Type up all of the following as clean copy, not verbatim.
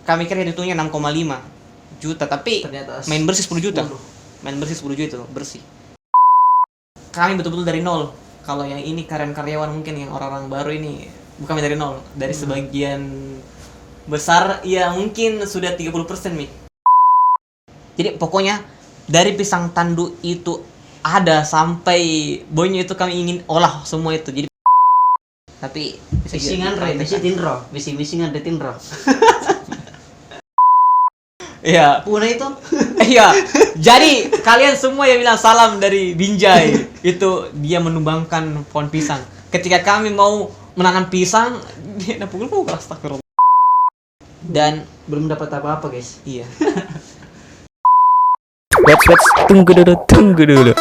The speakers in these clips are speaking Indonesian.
kami kira hitungnya 6,5 juta, tapi Ternyata main bersih 10 juta. 10. Main bersih 10 juta itu bersih. Kami betul-betul dari nol. Kalau yang ini karyawan mungkin yang orang-orang baru ini bukan dari nol, dari sebagian besar ya mungkin sudah 30% Mi. Jadi pokoknya dari pisang tandu itu ada sampai boynya itu kami ingin olah semua itu. Jadi tapi Bisingan re, tinro, bisingan re tinro. iya. Puna itu. Iya. Jadi kalian semua yang bilang salam dari Binjai itu dia menumbangkan pohon pisang. Ketika kami mau menanam pisang, dia pukul-pukul astagfirullah. Dan Belum dapat apa-apa, guys. iya. Wait, tunggu dulu.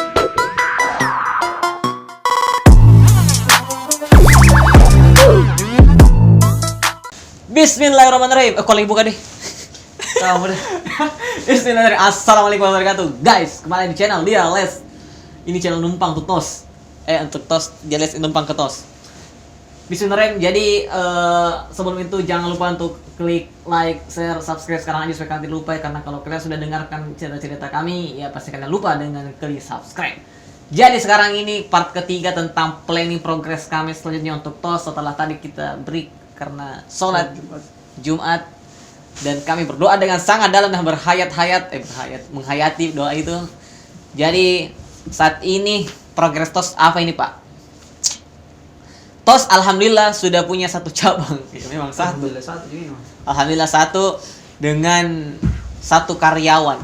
Bismillahirrahmanirrahim. Kok lagi buka deh? Kamu deh. Bismillahirrahmanirrahim. Assalamualaikum warahmatullahi wabarakatuh. Guys, kembali di channel dia Les. Ini channel numpang ke tos. Untuk tos dia Les numpang ke tos. Bismillahirrahmanirrahim. Jadi sebelum itu jangan lupa untuk klik like, share, subscribe sekarang aja supaya kalian tidak lupa. Karena kalau kalian sudah dengarkan cerita-cerita kami, ya pasti kalian lupa dengan klik subscribe. Jadi sekarang ini part ketiga tentang planning progress kami selanjutnya untuk tos. Setelah tadi kita break karena sholat Jumat dan kami berdoa dengan sangat dalam dan menghayati doa itu. Jadi saat ini progress tos apa ini Pak? Tos alhamdulillah sudah punya satu cabang. Ya, memang satu. Alhamdulillah satu dengan satu karyawan.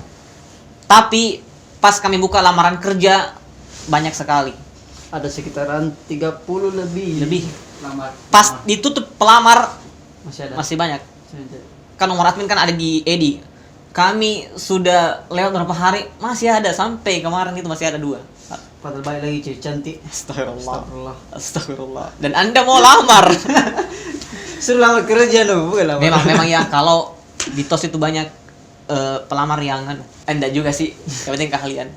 Tapi pas kami buka lamaran kerja banyak sekali. Ada sekitaran 30 lebih. Lamar. Pas ditutup pelamar Masih ada. masih banyak. Kan nomor admin kan ada di Edi. Kami sudah lewat berapa hari masih ada, sampai kemarin itu masih ada 2. Padahal balik lagi cuy, cantik. Astagfirullah. Dan Anda mau lamar? Suruh lamar kerja loh, bukan lamar. memang ya, kalau di TOS itu banyak pelamar yang enggak juga sih, yang penting keahlian.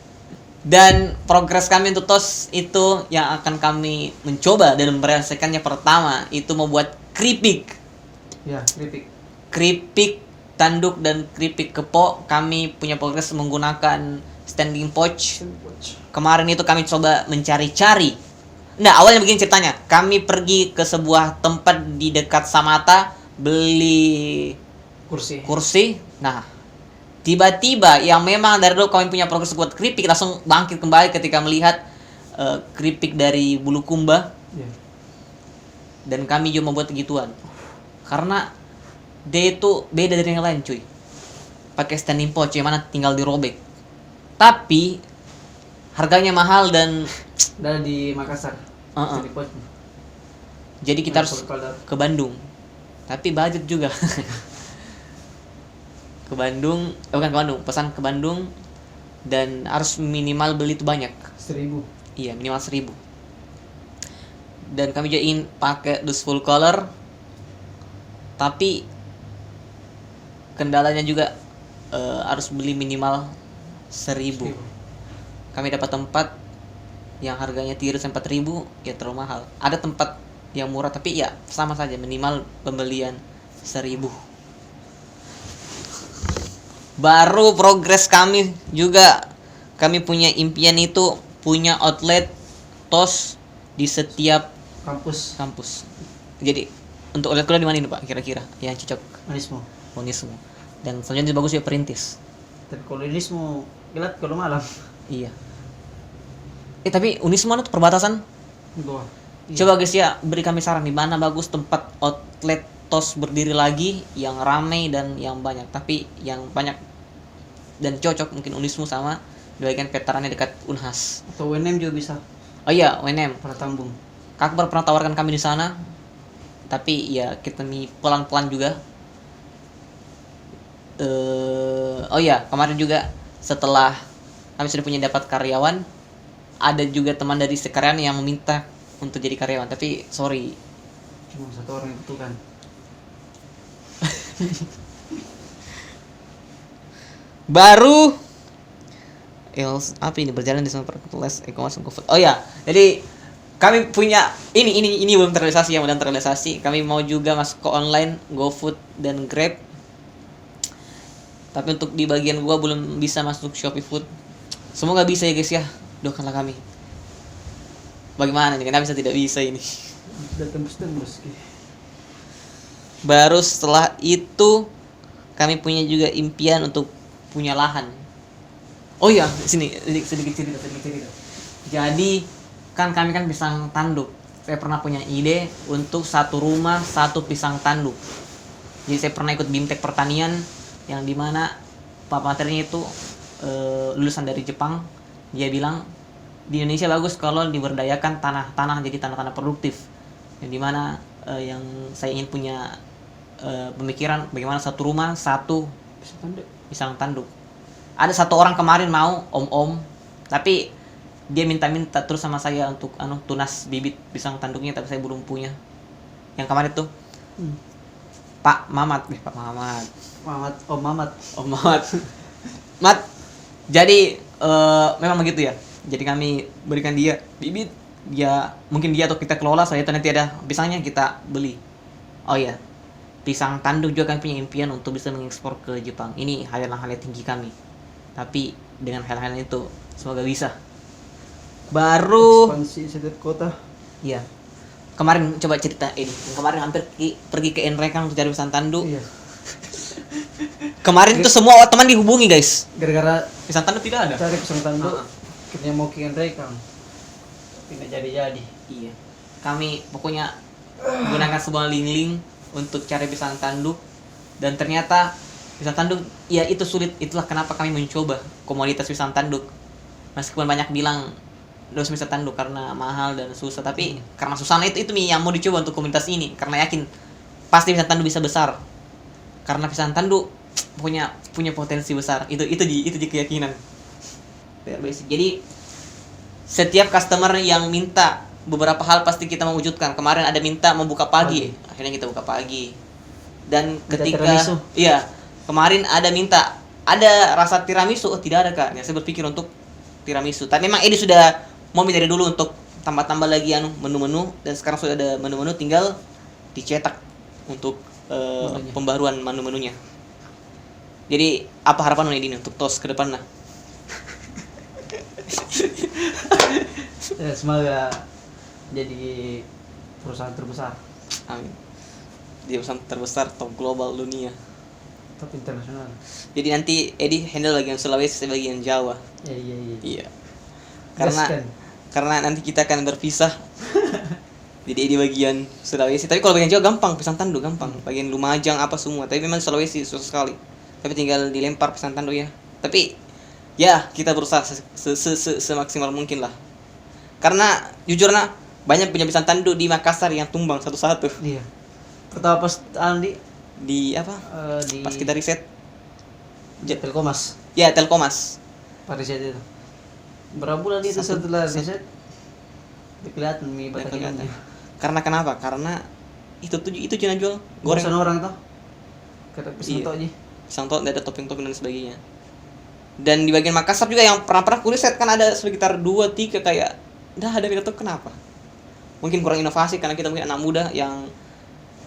Dan progres kami untuk TOS itu yang akan kami mencoba dan merealisasikannya pertama itu membuat keripik. Ya, Keripik tanduk dan keripik kepo. Kami punya progres menggunakan standing pouch. Kemarin itu kami coba mencari-cari. Nah, awalnya begini ceritanya. Kami pergi ke sebuah tempat di dekat Samata beli kursi. Nah, tiba-tiba yang memang dari dulu kami punya progres buat keripik langsung bangkit kembali ketika melihat keripik dari Bulukumba. Ya. Dan kami juga membuat gituan. Karena dia itu beda dari yang lain cuy. Pakai standing pouch yang mana tinggal dirobek. Tapi harganya mahal dan Dari di Makassar. Di pos. jadi kita harus ke Bandung. Tapi budget juga. Ke Bandung, bukan ke Bandung, pesan ke Bandung dan harus minimal beli itu banyak. 1000. Iya, minimal 1000. Dan kami juga ingin pakai dus full color. Tapi kendalanya juga harus beli minimal 1000. Kami dapat tempat yang harganya 3 sampai 4.000, ya terlalu mahal. Ada tempat yang murah tapi ya sama saja, minimal pembelian 1000. Baru progres kami juga, kami punya impian itu punya outlet TOS di setiap kampus. Jadi untuk outlet kuliah di mana ini Pak kira-kira yang cocok? Unismo. Dan selanjutnya bagus ya Perintis. Tapi kalau Unismo gelap kalau malam. Iya. Tapi Unismo itu perbatasan. Iya. Coba guys ya, beri kami saran di mana bagus tempat outlet TOS berdiri lagi yang ramai dan yang banyak. Tapi yang banyak dan cocok mungkin Unismo sama di bagian veterannya dekat Unhas. Atau WNM juga bisa. Oh iya, UNM. Pratambung. Kak Akbar pernah tawarkan kami di sana. Tapi ya kita pelan-pelan juga. Oh iya, kemarin juga setelah kami sudah punya dapat karyawan, ada juga teman dari sekarang yang meminta untuk jadi karyawan, tapi sorry, Cuma satu orang itu kan. baru apa ini berjalan di sama les e-commerce GoFood. Oh ya, jadi kami punya ini belum terrealisasi, yang belum terrealisasi. Kami mau juga masuk ke online GoFood dan Grab. Tapi untuk di bagian gua belum bisa masuk Shopee Food. Semoga bisa ya guys ya. Doakanlah kami. Bagaimana nih? Kenapa bisa tidak bisa ini? Udah tembus-tembus. Baru setelah itu kami punya juga impian untuk punya lahan. Oh iya, sini sedikit cerita. Jadi kan kami kan pisang tanduk. Saya pernah punya ide untuk satu rumah satu pisang tanduk. Jadi saya pernah ikut BIMTEK pertanian yang dimana pak materinya itu lulusan dari Jepang. Dia bilang di Indonesia bagus kalau diberdayakan tanah-tanah jadi tanah-tanah produktif. Yang dimana yang saya ingin punya pemikiran bagaimana satu rumah satu pisang tanduk. Ada satu orang kemarin mau om, tapi dia minta terus sama saya untuk tunas bibit pisang tanduknya, tapi saya belum punya. Yang kemarin tuh Pak Mamat. Om Mamat. Mat. Jadi memang begitu ya. Jadi kami berikan dia bibit, mungkin dia atau kita kelola, saya itu nanti ada pisangnya kita beli. Oh iya, pisang tanduk juga kami punya impian untuk bisa mengekspor ke Jepang. Ini hal-hal tinggi kami. Tapi dengan hal-hal itu semoga bisa. Baru Ekspansi setiap kota. iya. Kemarin coba cerita ini. Kemarin hampir pergi ke Enrekang untuk cari pisang tanduk. Iya. Kemarin itu semua teman dihubungi, guys. Gara-gara Pisang tanduk tidak ada. cari pisang tanduk, Ah. akhirnya mau kian rekang. Tidak jadi. Iya. Kami pokoknya gunakan sebuah link untuk cari pisang tanduk, dan ternyata pisang tanduk ya itu sulit. Itulah kenapa kami mencoba komoditas pisang tanduk. Meskipun banyak bilang harus pisang tanduk karena mahal dan susah, tapi karena susahnya itu yang mau dicoba untuk komunitas ini, karena yakin pasti pisang tanduk bisa besar. Karena pisang tanduk punya potensi besar. Itu di keyakinan. Jadi setiap customer yang minta beberapa hal pasti kita mewujudkan. Kemarin ada minta membuka pagi, akhirnya kita buka pagi. Dan ketika tiramisu. iya, kemarin ada rasa tiramisu, tidak ada Kak. Ya, saya berpikir untuk tiramisu. Tapi memang Edi sudah mau dari dulu untuk tambah-tambah lagi menu-menu, dan sekarang sudah ada menu-menu, tinggal dicetak untuk pembaruan menu-menunya. Jadi apa harapan Edi untuk TOS ke depan lah? Ya, semoga jadi perusahaan terbesar, Amin. Dia perusahaan terbesar top global dunia. top internasional. Jadi nanti Edi handle bagian Sulawesi, saya bagian Jawa. Iya. Iya. Gas kan? Karena nanti kita akan berpisah. Jadi Edi bagian Sulawesi. Tapi kalau bagian Jawa gampang, pisang tanduk gampang. Bagian Lumajang apa semua. Tapi memang Sulawesi susah sekali. Tapi tinggal dilempar pisang tanduk ya. Tapi ya kita berusaha semaksimal mungkin lah. Karena jujurnya banyak punya pisang tanduk di Makassar yang tumbang satu-satu. Iya. Pertama pas Andi Di apa? di Pas kita riset. Telkomas, Ya, Telkomas. riset itu. Berapa bulan itu setelah riset? Kelihatan mie Ya, batakinnya. kelihatan. Karena kenapa? Karena itu cina jual goreng. Bosan orang tuh. Kata pisang Iya. tok aja. Pisang tol, ada topping-topping dan sebagainya. Dan di bagian Makassar juga yang pernah riset kan ada sekitar 2-3 kayak ada kita tuh kenapa? Mungkin kurang inovasi karena kita mungkin anak muda yang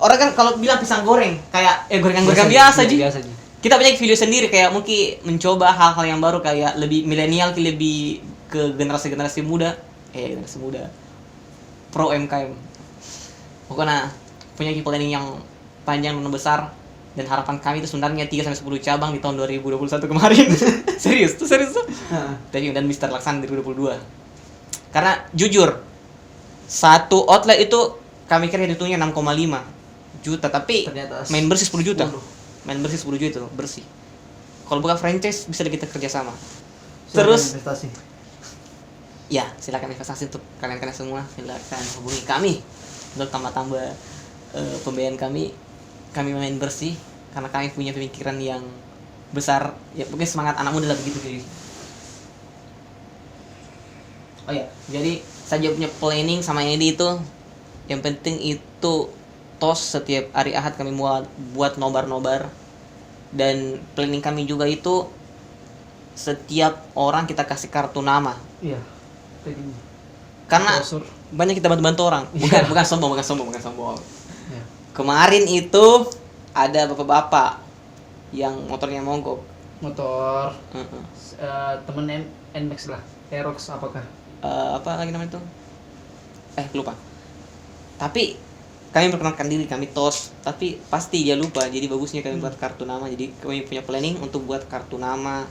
orang kan kalau bilang pisang goreng kayak gorengan biasa aja. Biasa aja. Kita punya video sendiri kayak mungkin mencoba hal-hal yang baru kayak lebih milenial, lebih ke generasi muda. Generasi muda. Pro MKM. Pokoknya punya planning yang panjang dan besar. Dan harapan kami itu sebenarnya 3-10 cabang di tahun 2021 kemarin. serius tuh. Dan Mister Laksan 2022. Karena jujur, satu outlet itu kami kira hitungnya 6,5 juta, tapi Ternyata main bersih 10 juta. 10. Main bersih 10 juta itu, bersih. Kalau buka franchise bisa kita kerja sama. Silakan Terus investasi. ya, silakan investasi untuk kalian semua. Silakan hubungi kami untuk tambah-tambah pembiayaan kami. Kami main bersih karena kami punya pemikiran yang besar. Ya, mungkin semangat anak muda lah begitu jadi. Oh ya, jadi saya punya planning sama Edi itu. Yang penting itu TOS setiap hari Ahad kami buat nobar-nobar. Dan planning kami juga itu setiap orang kita kasih kartu nama. Iya. Begini. Karena Brosur. banyak kita bantu orang. Bukan sombong. Iya. Kemarin itu ada bapak-bapak yang motornya mogok. Motor Heeh. temen NMAX lah. Aerox apakah? Apa lagi namanya itu? Lupa. Tapi kami perkenalkan diri, kami TOS, tapi pasti dia lupa. Jadi bagusnya kami buat kartu nama. Jadi kami punya planning untuk buat kartu nama.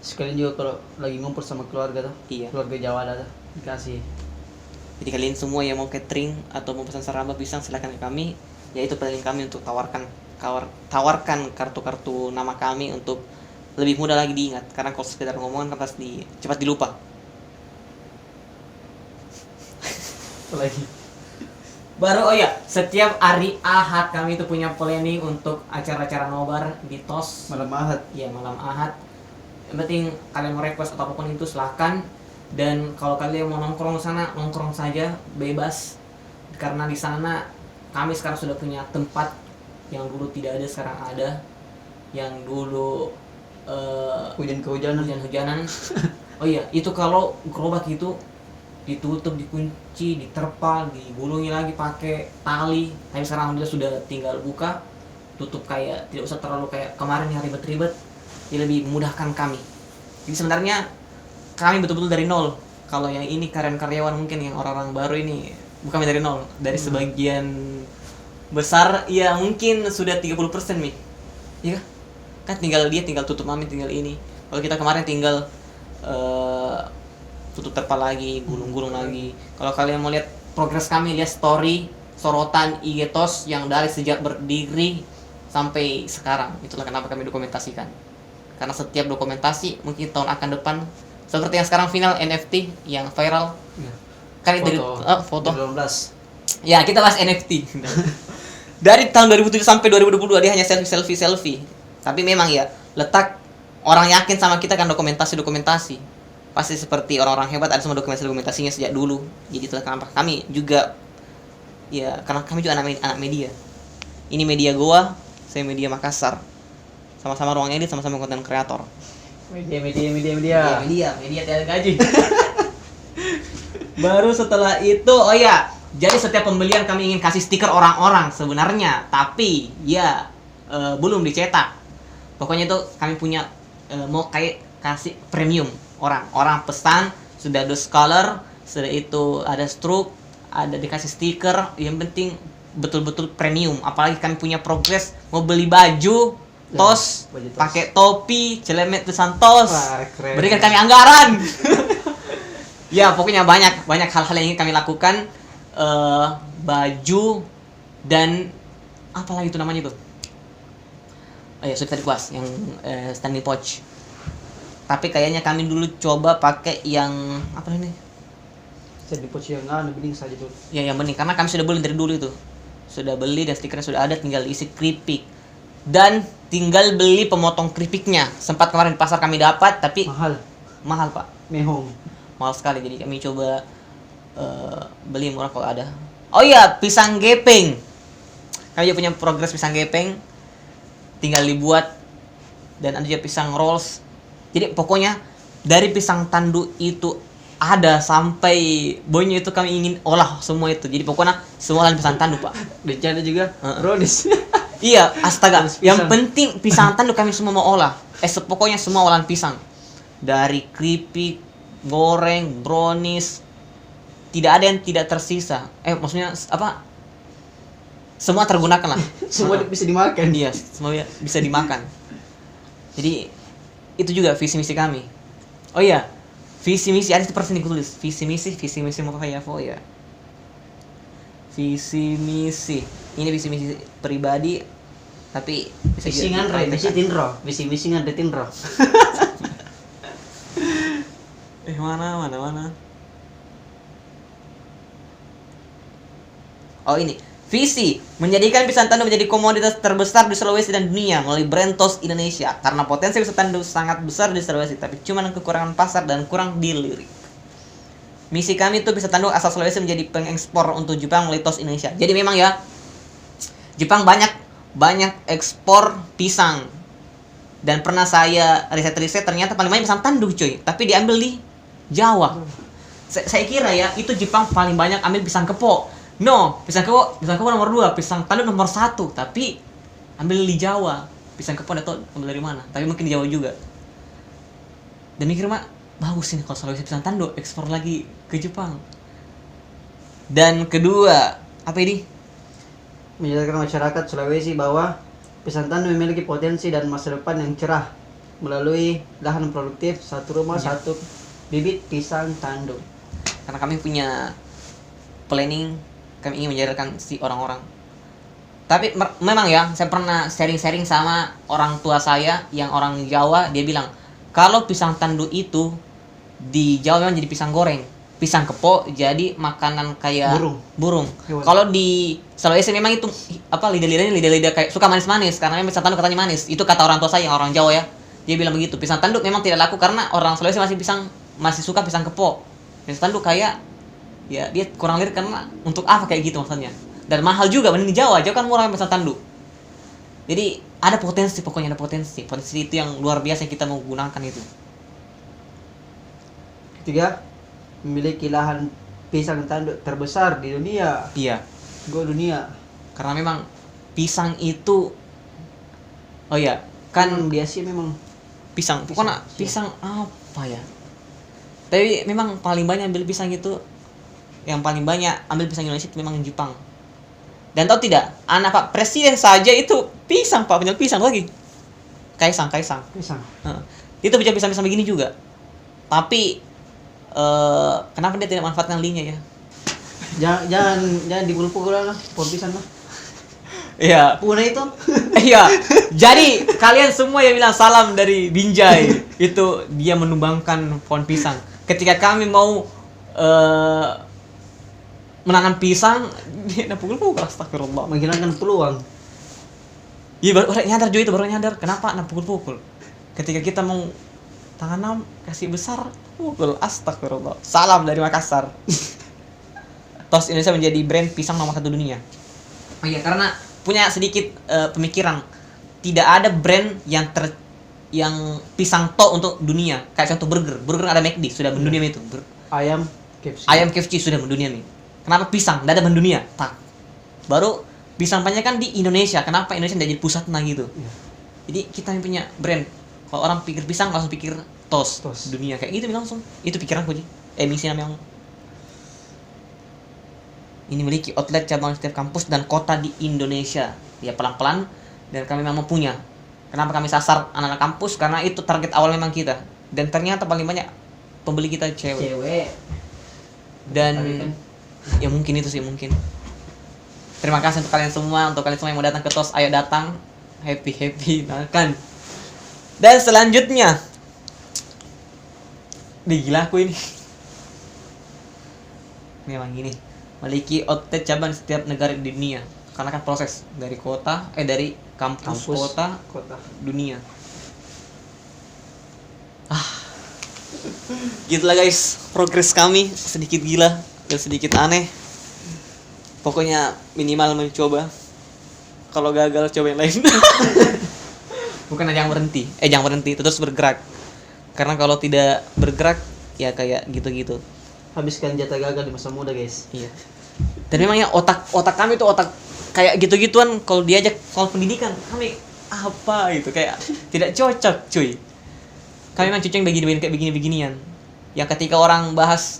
Sekalian juga kalau lagi ngumpul sama keluarga tuh. Iya. Keluarga Jawa ada tuh. Dikasih. Jadi kalian semua yang mau catering atau mau pesan saramba pisang silakan ke kami. Ya itu planning kami untuk tawarkan kartu-kartu nama kami untuk lebih mudah lagi diingat. Karena kalau sekedar ngomong kan pasti cepat dilupa. Apa lagi? Baru setiap hari Ahad kami itu punya planning untuk acara-acara nobar di TOS. Malam Ahad. Ya, malam Ahad. Yang penting kalian mau request atau apapun itu silahkan. Dan kalau kalian mau nongkrong di sana, nongkrong saja, bebas. Karena di sana kami sekarang sudah punya tempat yang dulu tidak ada, sekarang ada. Yang dulu hujan-hujanan. Oh iya, itu kalau gerobak itu ditutup, dikunci, diterpal, digulungi lagi pakai tali. Tapi sekarang alhamdulillah sudah tinggal buka, tutup, kayak tidak usah terlalu kayak kemarin yang ribet-ribet. Dia lebih memudahkan kami. Jadi sebenarnya kami betul-betul dari nol. Kalau yang ini karyawan mungkin yang orang-orang baru ini bukan dari nol. Dari sebagian besar ya mungkin sudah 30% Mi. Iya kan? Tinggal tutup mami, tinggal ini. Kalau kita kemarin tinggal tutup terpal lagi, gulung-gulung lagi. Kalau kalian mau lihat progres kami, lihat story sorotan IG TOS yang dari sejak berdiri sampai sekarang. Itulah kenapa kami dokumentasikan. Karena setiap dokumentasi mungkin tahun akan depan seperti yang sekarang final NFT yang viral. Ya. Kan itu foto. 2012. Ya, kita bahas NFT. Dari tahun 2007 sampai 2022 dia hanya selfie. Tapi memang ya, letak orang yakin sama kita kan dokumentasi. Pasti seperti orang-orang hebat ada semua dokumentasinya sejak dulu. Jadi itulah kenapa kami juga ya, karena kami juga anak media. Ini media Goa, saya media Makassar. Sama-sama ruang edit, sama-sama konten kreator. Media. Media tidak gaji. Baru setelah itu, jadi setiap pembelian kami ingin kasih stiker orang-orang sebenarnya, tapi ya belum dicetak. Pokoknya itu kami punya mau kayak kasih premium orang pesan sudah ada color, sudah itu ada stroke, ada dikasih stiker, yang penting betul-betul premium. Apalagi kami punya progres mau beli baju TOS, baju TOS. pakai topi, celemet tulisan TOS. Wah, keren. Berikan kami anggaran. Ya, pokoknya banyak hal-hal yang ingin kami lakukan. Baju dan apa lagi itu namanya tuh? Sudah tadi puas yang standing pouch. Tapi kayaknya kami dulu coba pakai yang apa ini? Standing pouch yang bening saja dulu. Ya, yang bening karena kami sudah beli dari dulu itu. Sudah beli dan stikernya sudah ada, tinggal isi keripik. Dan tinggal beli pemotong keripiknya. Sempat kemarin di pasar kami dapat, tapi mahal Pak. Mehong. Mahal sekali, jadi kami coba beli murah kalau ada. Oh iya, pisang gepeng. Kami juga punya progres pisang gepeng. Tinggal dibuat. Dan ada juga pisang rolls. Jadi pokoknya dari pisang tandu itu ada sampai boynya itu kami ingin olah semua itu. Jadi pokoknya semua olahan pisang tandu Pak. Rencana juga brownies. Iya, astaga. Pisang. Yang penting pisang tandu kami semua mau olah. Pokoknya semua olahan pisang. Dari keripik, goreng, brownies, tidak ada yang tidak tersisa. Maksudnya apa? Semua tergunakan lah. Semua bisa dimakan. Iya, semua bisa dimakan. Jadi itu juga visi misi kami. Oh iya, visi misi ada seperti ini tulis. Visi misi mau kayak apa ya? Visi misi. Ini visi misi pribadi, tapi bisa Visingan misi tinro. Visi-misingan de tinro. Mana. Oh ini, visi menjadikan pisang tandu menjadi komoditas terbesar di Sulawesi dan dunia melalui brand TOS Indonesia. Karena potensi pisang tandu sangat besar di Sulawesi, tapi cuma kekurangan pasar dan kurang dilirik. Misi kami itu pisang tandu asal Sulawesi menjadi pengekspor untuk Jepang melalui TOS Indonesia. Jadi memang ya, Jepang banyak ekspor pisang. Dan pernah saya riset ternyata paling banyak pisang tandu cuy, tapi diambil di Jawa. Saya kira ya itu Jepang paling banyak ambil pisang kepo. No, pisang kepo nomor 2, pisang tandu nomor 1, tapi ambil di Jawa. pisang kepo udah tau ambil dari mana, tapi mungkin di Jawa juga. Dan mikir mak bagus ini kalau Sulawesi pisang tanduk ekspor lagi ke Jepang. Dan kedua apa ini? Menyadarkan masyarakat Sulawesi bahwa pisang tanduk memiliki potensi dan masa depan yang cerah melalui lahan produktif satu rumah Iya. satu bibit pisang tanduk. Karena kami punya planning, kami ingin menjadarkan si orang-orang. Tapi memang ya, saya pernah sharing-sharing sama orang tua saya yang orang Jawa, dia bilang kalau pisang tanduk itu di Jawa memang jadi pisang goreng, pisang kepo jadi makanan kayak burung. Hewan. Kalau di Sulawesi memang itu apa lidah-lidahnya lidah-lidah kayak suka manis-manis karena memang pisang tanduk katanya manis. Itu kata orang tua saya yang orang Jawa ya. Dia bilang begitu. Pisang tanduk memang tidak laku karena orang Sulawesi masih suka pisang kepo. Pisang tanduk kayak ya dia kurang lirik karena untuk apa kayak gitu maksudnya. Dan mahal juga mending di Jawa kan murah pisang tanduk. Jadi ada potensi, pokoknya ada potensi itu yang luar biasa yang kita mau gunakan itu. Ketiga, memiliki lahan pisang tanduk terbesar di dunia. Iya, Dunia. karena memang pisang itu oh ya kan Di Asia memang pisang Pisang, pokoknya iya. pisang apa ya, tapi memang paling banyak ambil pisang itu yang paling banyak ambil pisang Indonesia itu memang Jepang. Dan tahu tidak, anak Pak Presiden saja itu pisang Pak, penjual pisang lagi. Kaisang. pisang. Heeh. Itu bisa pisang-pisang begini juga. Tapi kenapa dia tidak manfaatkan linknya ya? Jangan dipukul-pukul lah pohon pisang lah. Iya. Punah itu. Iya. Jadi kalian semua yang bilang salam dari Binjai itu dia menumbangkan pohon pisang. Ketika kami mau menanam pisang, dia pukul-pukul, astagfirullah. Menghilangkan peluang. Iya baru nyadar juga itu, baru nyadar kenapa pukul-pukul. Ketika kita mau tanam kasih besar, pukul, astagfirullah. Salam dari Makassar. Tos Indonesia menjadi brand pisang nomor 1 dunia. Oh iya, karena punya sedikit pemikiran. Tidak ada brand yang pisang to untuk dunia. Kayak contoh burger. Burger ada McD, sudah mendunia itu. Ayam KFC. Ayam KFC sudah mendunia nih. Kenapa pisang? Tidak ada mendunia. Tak. Baru pisang banyak kan di Indonesia. Kenapa Indonesia tidak jadi pusatnya gitu? Iya. Jadi kita punya brand. Kalau orang pikir pisang langsung pikir tos. Tos. Dunia kayak gitu langsung. Itu pikiranku sih. Misinya memang. Ini memiliki outlet cabang setiap kampus dan kota di Indonesia. Ya pelan-pelan dan kami memang punya. Kenapa kami sasar anak-anak kampus? Karena itu target awal memang kita. Dan ternyata paling banyak pembeli kita cewek. Dan ya mungkin itu sih mungkin. Terima kasih untuk kalian semua, untuk kalian semua yang mau datang ke TOS, ayo datang. Happy makan. Dan selanjutnya, gila aku ini. Memang gini, memiliki outlet cabang di setiap negara di dunia. Karena kan proses dari kota, dari kampus, kota, dunia. Gitulah guys, progres kami sedikit gila dan sedikit aneh. Pokoknya minimal mencoba. Kalau gagal coba yang lain. Bukan jangan berhenti, terus bergerak. Karena kalau tidak bergerak ya kayak gitu-gitu. Habiskan jatah gagal di masa muda, guys. Iya. Dan memangnya otak kami tuh otak kayak gitu-gituan. Kalau diajak soal pendidikan kami apa itu kayak tidak cocok, cuy. Kami memang cocok begini kayak begini-beginian. Yang ketika orang bahas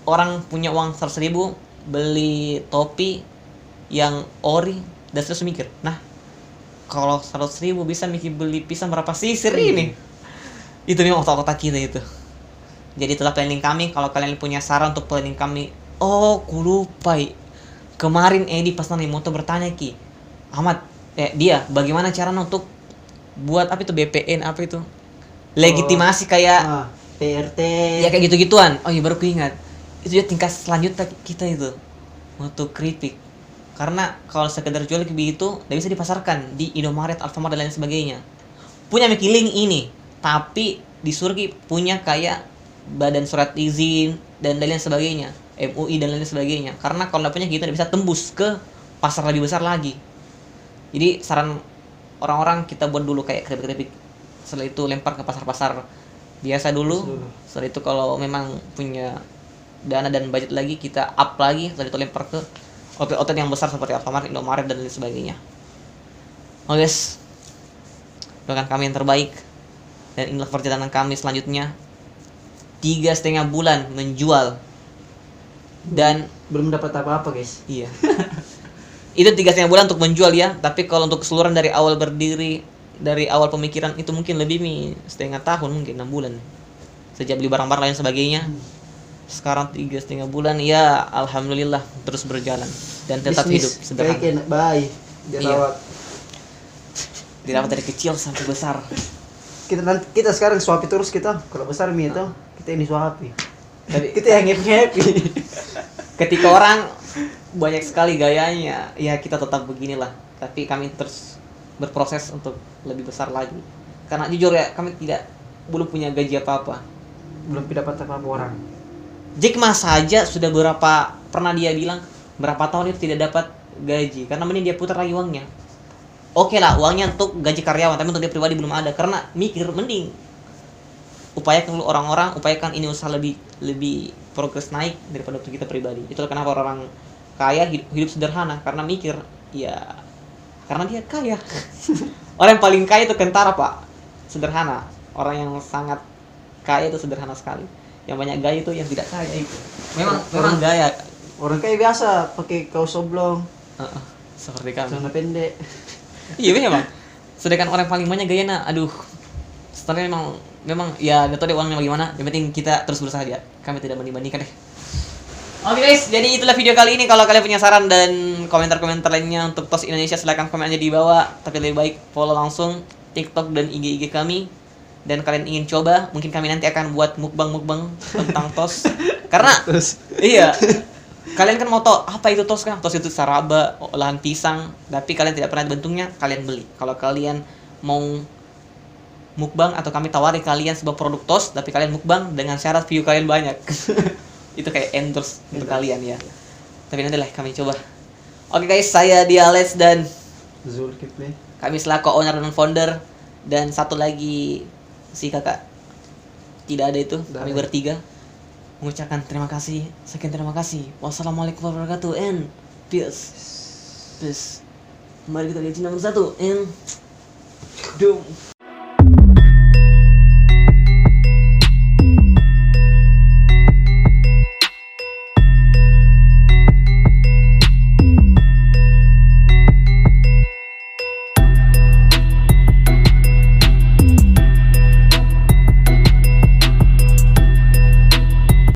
orang punya uang 100.000 beli topi yang ori dan terus mikir, nah kalau 100.000 bisa beli pisang berapa sisir ini? Itu memang otak-otak kita itu. Jadi itulah planning kami. Kalau kalian punya saran untuk planning kami, ku lupa. Kemarin Edi pas naik motor bertanya Ki, Ahmad, dia bagaimana cara untuk buat apa itu BPN apa itu? Legitimasi kayak PRT. ya kayak gitu-gituan. Oh iya baru keingat. Itu ya tingkat selanjutnya kita itu untuk kritik. Karena kalau sekedar jual kayak begitu, tidak bisa dipasarkan di Indomaret, Alfamart dan lain sebagainya. Punya link ini, tapi disuruh punya kayak badan surat izin dan lain sebagainya, MUI dan lain sebagainya. Karena kalau tidak punya kita tidak bisa tembus ke pasar lebih besar lagi. Jadi saran orang-orang kita buat dulu kayak keripik-keripik. Setelah itu lempar ke pasar-pasar biasa dulu. Setelah itu kalau memang punya dana dan budget lagi kita up lagi. Setelah itu lempar ke outlet yang besar seperti Alfamart, Indomaret dan lain sebagainya. Oke guys, doakan kami yang terbaik. Dan inilah perjalanan kami selanjutnya. 3,5 bulan menjual. Dan Belum dapat apa-apa guys. iya, itu 3,5 bulan untuk menjual ya. Tapi kalau untuk keseluruhan dari awal berdiri, dari awal pemikiran itu mungkin lebih setengah tahun, mungkin 6 bulan. Sejak beli barang-barang lain sebagainya. Sekarang 3,5 bulan ya, alhamdulillah terus berjalan dan tetap hidup sederhana. Kayak enak baik dirawat. Dirawat dari kecil sampai besar. Kita sekarang suapi terus kita. Kalau besar mie itu kita ini suapi. Tapi Kita yang happy. ketika orang banyak sekali gayanya, ya kita tetap beginilah. Tapi kami terus berproses untuk lebih besar lagi. Karena jujur ya, kami belum punya gaji apa-apa. Belum dapat apa-apa orang. Jack Ma saja sudah pernah dia bilang berapa tahun itu tidak dapat gaji karena mending dia putar lagi uangnya. Oke lah, uangnya untuk gaji karyawan, tapi untuk dia pribadi belum ada karena mikir mending upayakan dulu orang-orang, upayakan ini usaha lebih progres naik daripada untuk kita pribadi. Itulah kenapa orang kaya hidup sederhana karena mikir ya karena dia kaya. Orang yang paling kaya itu kentara, Pak. Sederhana. Orang yang sangat kaya itu sederhana sekali. Yang banyak gaya itu yang tidak kaya itu. Memang gaya. Orang kayak biasa pakai kaos oblong, Seperti kami. celana pendek. Iya memang. Sedangkan orang paling banyak gayanya, aduh. Sebenarnya memang ya nggak tahu deh uangnya bagaimana. Yang penting kita terus berusaha aja. Kami tidak membandingkan deh. Oke guys, jadi itulah video kali ini. Kalau kalian punya saran dan komentar-komentar lainnya untuk Tos Indonesia, silahkan komen aja di bawah. Tapi lebih baik follow langsung TikTok dan IG kami. Dan kalian ingin coba, mungkin kami nanti akan buat mukbang tentang tos. Karena iya, kalian kan mau tahu apa itu tos kan? Tos itu saraba, olahan pisang, tapi kalian tidak pernah bentuknya, kalian beli. Kalau kalian mau mukbang atau kami tawari kalian sebuah produk tos, tapi kalian mukbang dengan syarat view kalian banyak. Itu kayak endorse untuk kalian ya. Tapi nanti lah kami coba. Oke guys, saya Diales dan Zulkifli. kami selaku owner dan founder, dan satu lagi si kakak tidak ada itu. Kami bertiga mengucapkan terima kasih, sekian terima kasih. Wassalamualaikum warahmatullahi wabarakatuh and peace. Mari kita lihat nomor 1 and doom.